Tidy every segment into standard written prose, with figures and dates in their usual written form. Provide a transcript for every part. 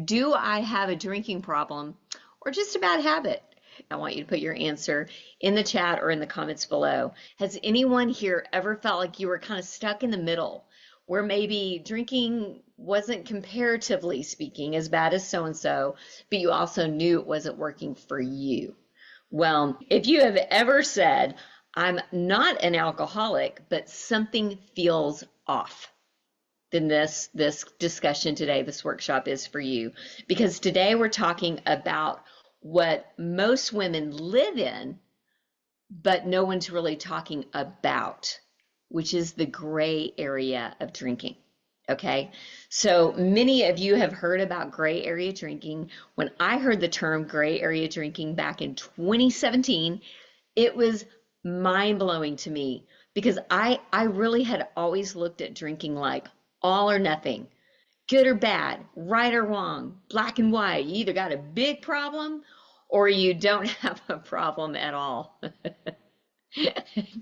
Do I have a drinking problem or just a bad habit? I want you to put your answer in the chat or in the comments below. Has anyone here ever felt like you were kind of stuck in the middle, where maybe drinking wasn't, comparatively speaking, as bad as so and so, but you also knew it wasn't working for you? Well, if you have ever said, I'm not an alcoholic, but something feels off, then this discussion today, this workshop is for you. Because today we're talking about what most women live in, but no one's really talking about, which is the gray area of drinking. Okay, so many of you have heard about gray area drinking. When I heard the term gray area drinking back in 2017, it was mind blowing to me because I really had always looked at drinking like all or nothing, good or bad, right or wrong, black and white. You either got a big problem or you don't have a problem at all. You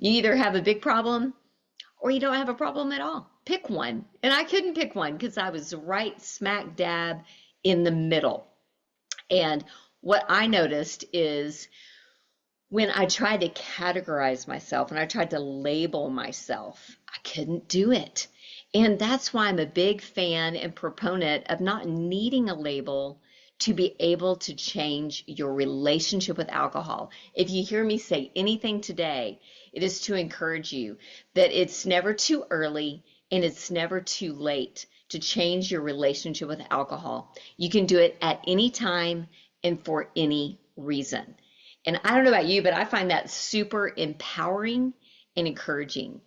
either have a big problem or you don't have a problem at all. Pick one. And I couldn't pick one because I was right smack dab in the middle. And what I noticed is when I tried to categorize myself and I tried to label myself, I couldn't do it. And that's why I'm a big fan and proponent of not needing a label to be able to change your relationship with alcohol. If you hear me say anything today, it is to encourage you that it's never too early and it's never too late to change your relationship with alcohol. You can do it at any time and for any reason. And I don't know about you, but I find that super empowering and encouraging.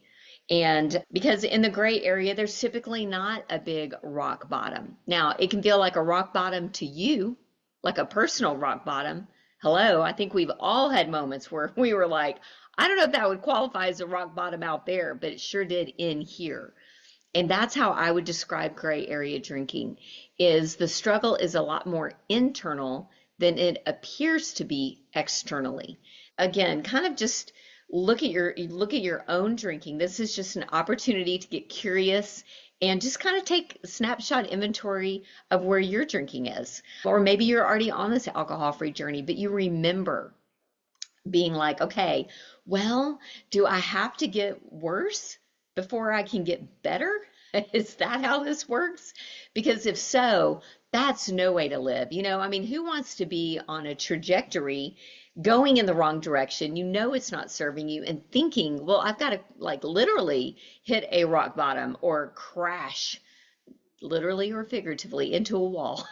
And because in the gray area, there's typically not a big rock bottom. Now, it can feel like a rock bottom to you, like a personal rock bottom. Hello, I think we've all had moments where we were like, I don't know if that would qualify as a rock bottom out there, but it sure did in here. And that's how I would describe gray area drinking, is the struggle is a lot more internal than it appears to be externally. Again, kind of just look at your own drinking. This is just an opportunity to get curious and just kind of take snapshot inventory of where your drinking is. Or maybe you're already on this alcohol-free journey, but you remember being like, okay, well, do I have to get worse before I can get better? Is that how this works? Because if so, that's no way to live. I mean, who wants to be on a trajectory going in the wrong direction? You know it's not serving you, and thinking, well, I've got to like literally hit a rock bottom or crash literally or figuratively into a wall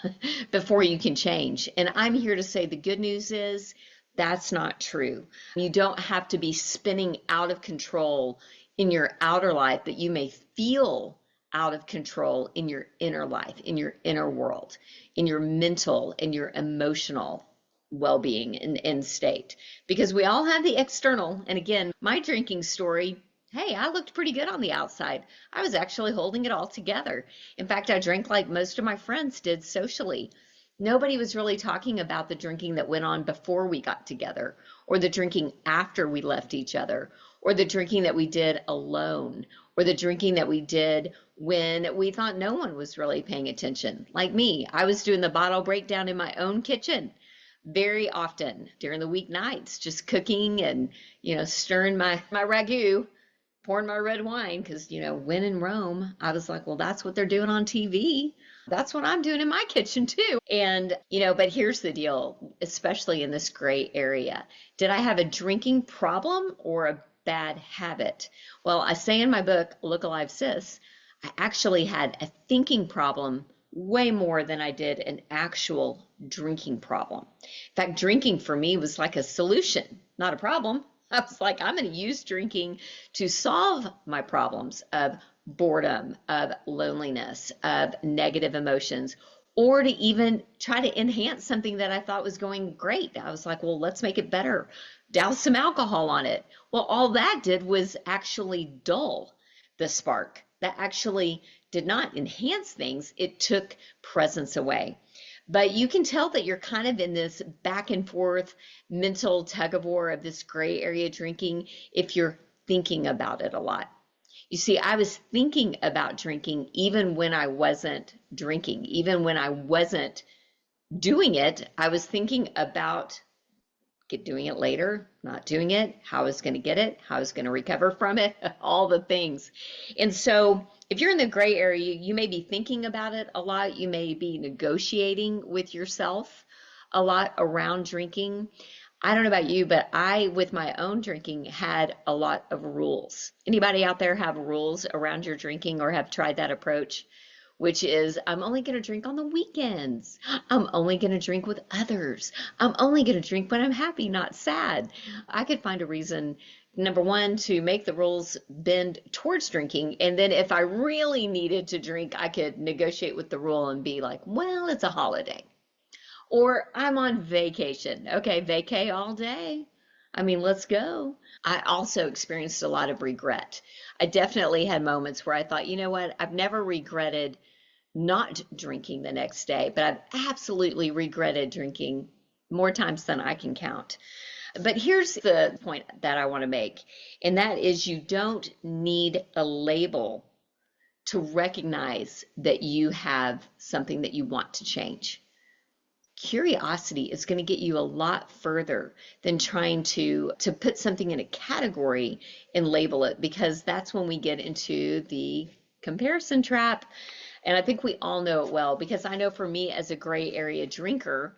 before you can change. And I'm here to say the good news is that's not true. You don't have to be spinning out of control in your outer life, but you may feel out of control in your inner life, in your inner world, in your mental and your emotional well-being and state. Because we all have the external. And again, my drinking story, hey, I looked pretty good on the outside. I was actually holding it all together. In fact, I drank like most of my friends did socially. Nobody was really talking about the drinking that went on before we got together, or the drinking after we left each other, or the drinking that we did alone, or the drinking that we did when we thought no one was really paying attention. Like me, I was doing the bottle breakdown in my own kitchen very often during the weeknights, just cooking and, stirring my ragu, pouring my red wine, because, when in Rome, I was like, well, that's what they're doing on TV. That's what I'm doing in my kitchen too. And, but here's the deal, especially in this gray area. Did I have a drinking problem or a bad habit? Well, I say in my book, Look Alive Sis, I actually had a thinking problem way more than I did an actual drinking problem. In fact, drinking for me was like a solution, not a problem. I was like, I'm going to use drinking to solve my problems of boredom, of loneliness, of negative emotions, or to even try to enhance something that I thought was going great. I was like, well, let's make it better. Douse some alcohol on it. Well, all that did was actually dull the spark. That actually did not enhance things. It took presence away. But you can tell that you're kind of in this back and forth mental tug of war of this gray area drinking if you're thinking about it a lot. You see, I was thinking about drinking even when I wasn't drinking, even when I wasn't doing it. I was thinking about doing it later, not doing it, how I was going to get it, how I was going to recover from it, all the things. And so if you're in the gray area, you may be thinking about it a lot. You may be negotiating with yourself a lot around drinking. I don't know about you, but I, with my own drinking, had a lot of rules. Anybody out there have rules around your drinking or have tried that approach? Which is, I'm only going to drink on the weekends. I'm only going to drink with others. I'm only going to drink when I'm happy, not sad. I could find a reason, number one, to make the rules bend towards drinking. And then if I really needed to drink, I could negotiate with the rule and be like, well, it's a holiday. Or I'm on vacation. Okay, vacay all day. I mean, let's go. I also experienced a lot of regret. I definitely had moments where I thought, you know what, I've never regretted not drinking the next day, but I've absolutely regretted drinking more times than I can count. But here's the point that I want to make, and that is you don't need a label to recognize that you have something that you want to change. Curiosity is going to get you a lot further than trying to put something in a category and label it, because that's when we get into the comparison trap. And I think we all know it well, because I know for me as a gray area drinker,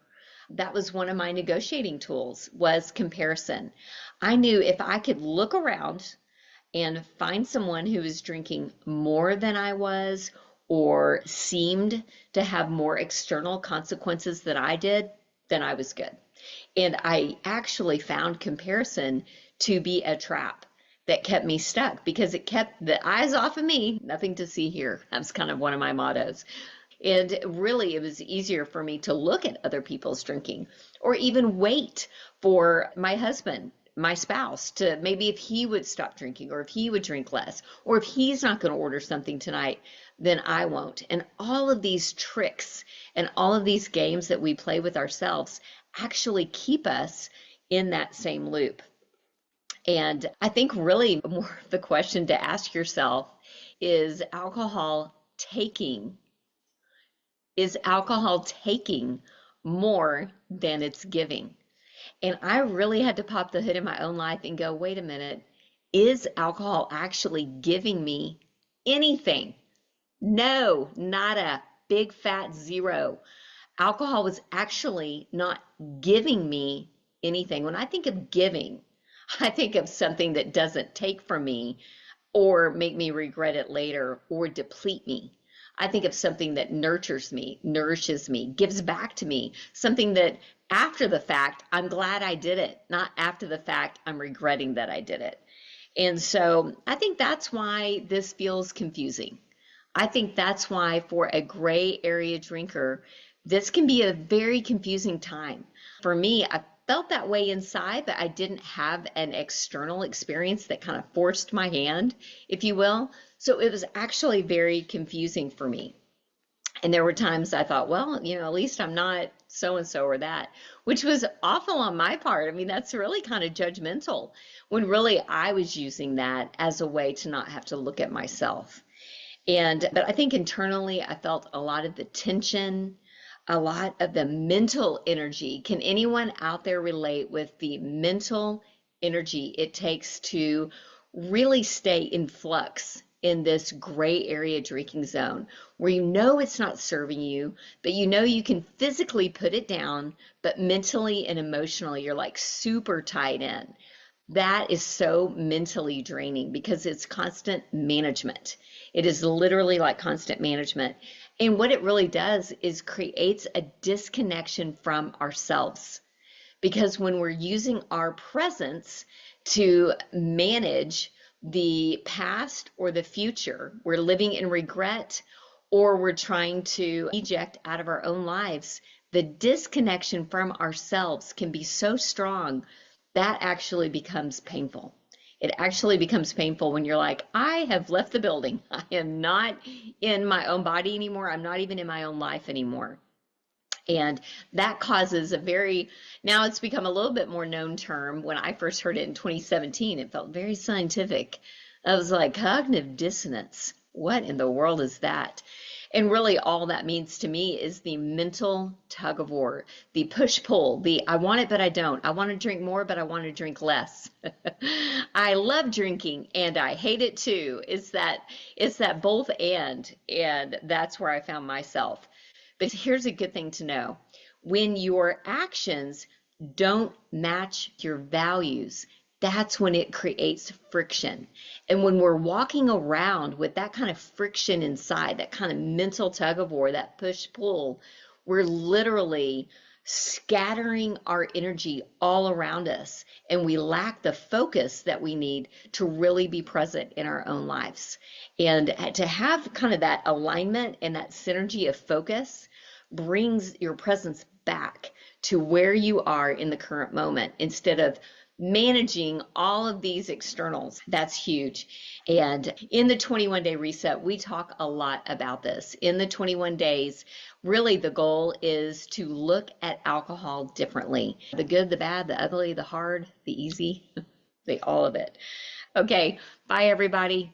that was one of my negotiating tools, was comparison. I knew if I could look around and find someone who was drinking more than I was, or seemed to have more external consequences than I did, then I was good. And I actually found comparison to be a trap that kept me stuck, because it kept the eyes off of me, nothing to see here. That's kind of one of my mottos. And really, it was easier for me to look at other people's drinking, or even wait for my husband, my spouse, to maybe if he would stop drinking, or if he would drink less, or if he's not going to order something tonight, then I won't. And all of these tricks and all of these games that we play with ourselves actually keep us in that same loop. And I think really more the question to ask yourself is taking, is alcohol taking more than it's giving? And I really had to pop the hood in my own life and go, wait a minute, is alcohol actually giving me anything? No, not a big fat zero. Alcohol was actually not giving me anything. When I think of giving, I think of something that doesn't take from me or make me regret it later or deplete me. I think of something that nurtures me, nourishes me, gives back to me, something that after the fact, I'm glad I did it, not after the fact, I'm regretting that I did it. And so I think that's why this feels confusing. I think that's why for a gray area drinker, this can be a very confusing time. For me, I felt that way inside, but I didn't have an external experience that kind of forced my hand, if you will. So it was actually very confusing for me. And there were times I thought, well, at least I'm not so and so or that, which was awful on my part. I mean, that's really kind of judgmental, when really I was using that as a way to not have to look at myself. But I think internally I felt a lot of the tension, a lot of the mental energy. Can anyone out there relate with the mental energy it takes to really stay in flux in this gray area drinking zone, where it's not serving you, but you can physically put it down, but mentally and emotionally you're like super tied in? That is so mentally draining, because it's constant management. It is literally like constant management. And what it really does is creates a disconnection from ourselves. Because when we're using our presence to manage the past or the future, we're living in regret, or we're trying to eject out of our own lives, the disconnection from ourselves can be so strong that actually becomes painful. It actually becomes painful when you're like, I have left the building. I am not in my own body anymore. I'm not even in my own life anymore. And that causes now it's become a little bit more known term. When I first heard it in 2017, it felt very scientific. I was like, cognitive dissonance. What in the world is that? And really, all that means to me is the mental tug of war, the push pull, the I want it, but I don't. I want to drink more, but I want to drink less. I love drinking and I hate it too. It's that both and that's where I found myself. But here's a good thing to know. When your actions don't match your values, that's when it creates friction. And when we're walking around with that kind of friction inside, that kind of mental tug of war, that push pull, we're literally scattering our energy all around us, and we lack the focus that we need to really be present in our own lives. And to have kind of that alignment and that synergy of focus brings your presence back to where you are in the current moment instead of managing all of these externals. That's huge. And in the 21-day reset, we talk a lot about this. In the 21 days, really the goal is to look at alcohol differently. The good, the bad, the ugly, the hard, the easy, all of it. Okay, bye everybody.